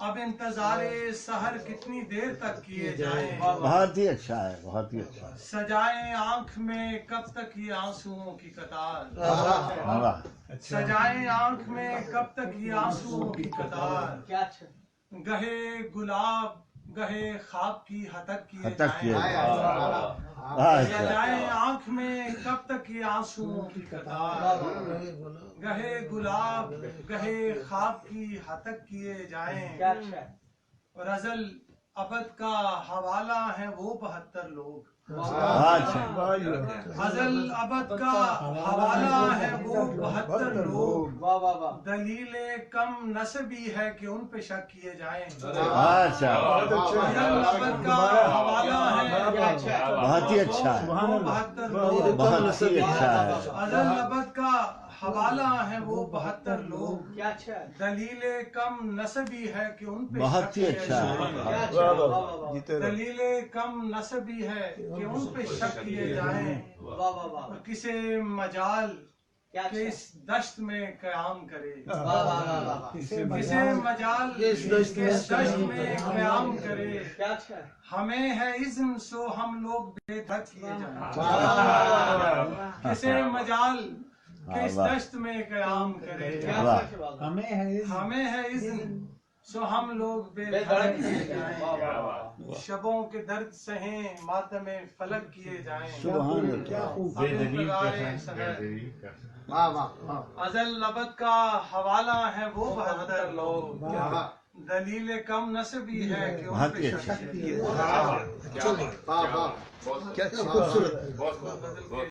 اب انتظار سحر کتنی دیر تک کیے جائیں. بہت ہی اچھا ہے، بہت ہی اچھا ہے. سجائیں آنکھ میں کب تک یہ آنسوؤں کی قطار. واہ. سجائیں آنکھ میں کب تک یہ آنسوؤں کی قطار. گہے گلاب گہے خواب کی ہتک کیے تک کیے جائیں. اچھا. سجائیں آنکھ میں کب تک یہ آنسوؤں کی قطار. گہے گلاب گہے خواب کی ہتک کیے جائیں. اور ازل ابد کا حوالہ ہے وہ 72 لوگ. اچھا. ازل ابد کا حوالہ ہے وہ 72 لوگ. دلیل کم نسبی ہے کہ ان پہ شک کیے جائیں. اچھا. ازل ابد کا حوالہ ہے بہت ہی اچھا ہے، وہ 72 لوگ. بہت ہی اچھا ہے. ازل ابد کا حوالہ ہے وہ 72 لوگ. دلیل کم نسبی ہے کہ ان پہ بہت شک ہی کیے اچھا ہے. جائیں. دلیل کم نسبی ہے کہ ان پہ شک کیے جائیں. اور کسے مجال کہ اس دشت میں قیام کرے. کسے مجال کہ اس دشت میں قیام کرے. ہمیں ہے اذن سو ہم لوگ بے دھک کیے جائیں. کسے مجال کہ اس دشت میں قیام کرے. ہمیں ہے اذن سو ہم لوگ بے دھک کیے جائیں. شبوں کے درد سہیں ماتم فلک کیے جائیں. سبحان اللہ. اب انتظار سحر ازل ابد کا حوالہ ہے وہ 72 لوگ. دلیل کم نسبی ہے کہ ان بہت پہ ہی شک اچھا. کیے جائیں. کیا خوبصورت.